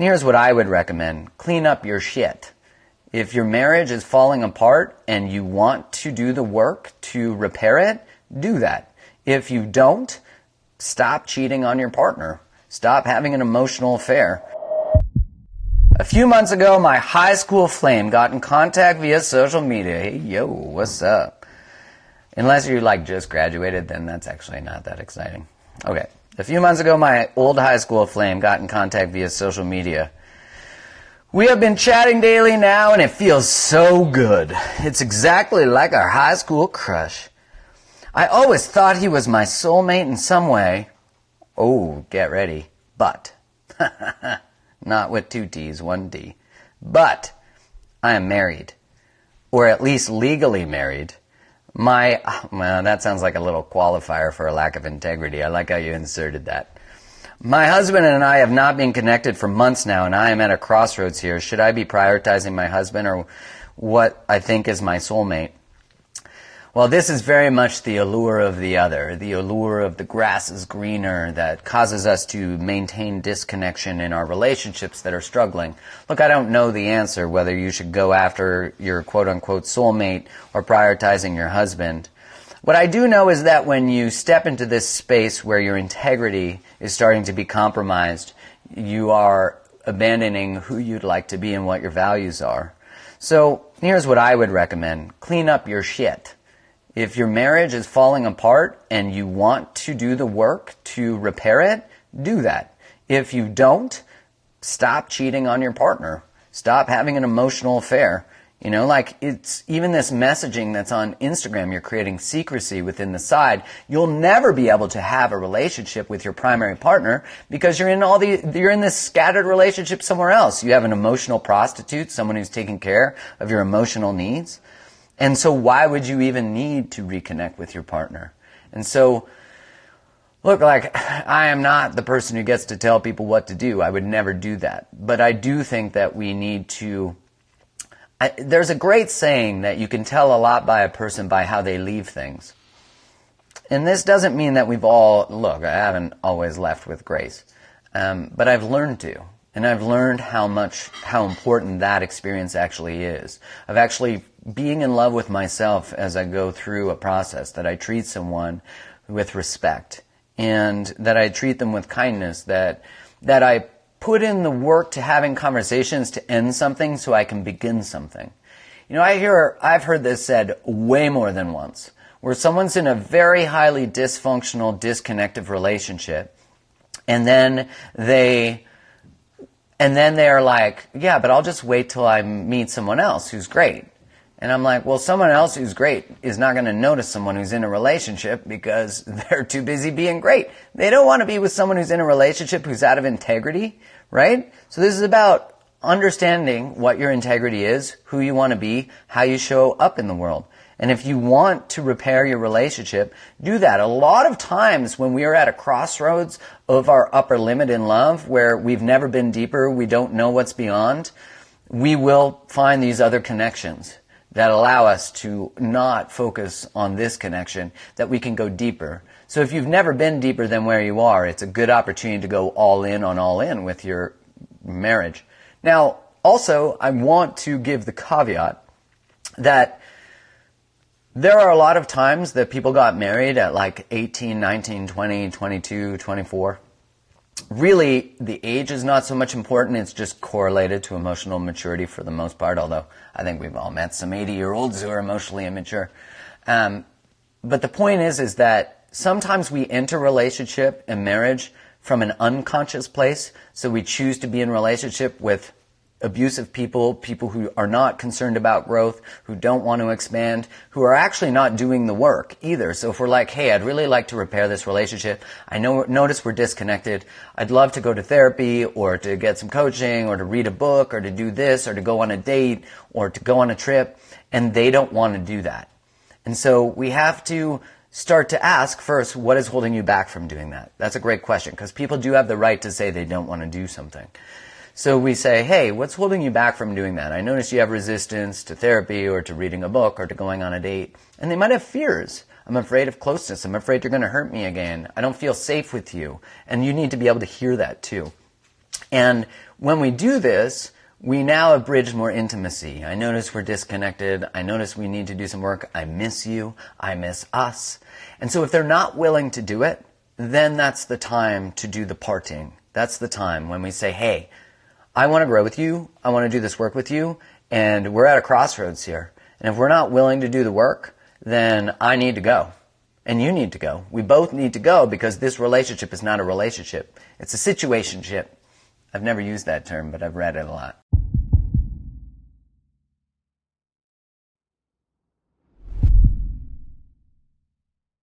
here's what I would recommend. Clean up your shit. If your marriage is falling apart and you want to do the work to repair it, do that. If you don't, stop cheating on your partner. Stop having an emotional affair. A few months ago, my high school flame got in contact via social media. Hey, yo, what's up? Unless you just graduated, then that's actually not that exciting. Okay. A few months ago, my old high school flame got in contact via social media. We have been chatting daily now, and it feels so good. It's exactly like our high school crush. I always thought he was my soulmate in some way. Oh, get ready. But. Not with two T's, one D. But I am married. Or at least legally married. Well, that sounds like a little qualifier for a lack of integrity. I like how you inserted that. My husband and I have not been connected for months now, and I am at a crossroads here. Should I be prioritizing my husband or what I think is my soulmate? Well, this is very much the allure of the other, the allure of the grass is greener that causes us to maintain disconnection in our relationships that are struggling. Look, I don't know the answer whether you should go after your quote-unquote soulmate or prioritizing your husband. What I do know is that when you step into this space where your integrity is starting to be compromised, you are abandoning who you'd like to be and what your values are. So here's what I would recommend. Clean up your shit. If your marriage is falling apart and you want to do the work to repair it, do that. If you don't, stop cheating on your partner. Stop having an emotional affair. It's even this messaging that's on Instagram, you're creating secrecy within the side. You'll never be able to have a relationship with your primary partner because you're in this scattered relationship somewhere else. You have an emotional prostitute, someone who's taking care of your emotional needs. And so why would you even need to reconnect with your partner? And so, look, I am not the person who gets to tell people what to do. I would never do that. But I do think that we need to... there's a great saying that you can tell a lot by a person by how they leave things. And this doesn't mean that I haven't always left with grace. But I've learned to. And I've learned how important that experience actually is. Of actually being in love with myself as I go through a process, that I treat someone with respect, and that I treat them with kindness, that I put in the work to having conversations to end something so I can begin something. I've heard this said way more than once, where someone's in a very highly dysfunctional, disconnected relationship, and then they are like, yeah, but I'll just wait till I meet someone else who's great. And I'm like, well, someone else who's great is not going to notice someone who's in a relationship because they're too busy being great. They don't want to be with someone who's in a relationship who's out of integrity, right? So this is about understanding what your integrity is, who you want to be, how you show up in the world. And if you want to repair your relationship, do that. A lot of times when we are at a crossroads of our upper limit in love, where we've never been deeper, we don't know what's beyond, we will find these other connections that allow us to not focus on this connection, that we can go deeper. So if you've never been deeper than where you are, it's a good opportunity to go all in with your marriage. Now, also, I want to give the caveat that there are a lot of times that people got married at 18, 19, 20, 22, 24. Really, the age is not so much important. It's just correlated to emotional maturity for the most part, although I think we've all met some 80-year-olds who are emotionally immature. But the point is that sometimes we enter relationship and marriage from an unconscious place. So we choose to be in relationship with abusive people who are not concerned about growth, who don't want to expand, who are actually not doing the work either. So if we're like, hey, I'd really like to repair this relationship. Notice we're disconnected. I'd love to go to therapy or to get some coaching or to read a book or to do this or to go on a date or to go on a trip. And they don't want to do that. And so we have to start to ask first, what is holding you back from doing that? That's a great question because people do have the right to say they don't want to do something. So we say, hey, what's holding you back from doing that? I notice you have resistance to therapy or to reading a book or to going on a date. And they might have fears. I'm afraid of closeness. I'm afraid you're going to hurt me again. I don't feel safe with you. And you need to be able to hear that too. And when we do this, we now have bridged more intimacy. I notice we're disconnected. I notice we need to do some work. I miss you. I miss us. And so if they're not willing to do it, then that's the time to do the parting. That's the time when we say, hey, I want to grow with you. I want to do this work with you. And we're at a crossroads here. And if we're not willing to do the work, then I need to go. And you need to go. We both need to go because this relationship is not a relationship. It's a situationship. I've never used that term, but I've read it a lot.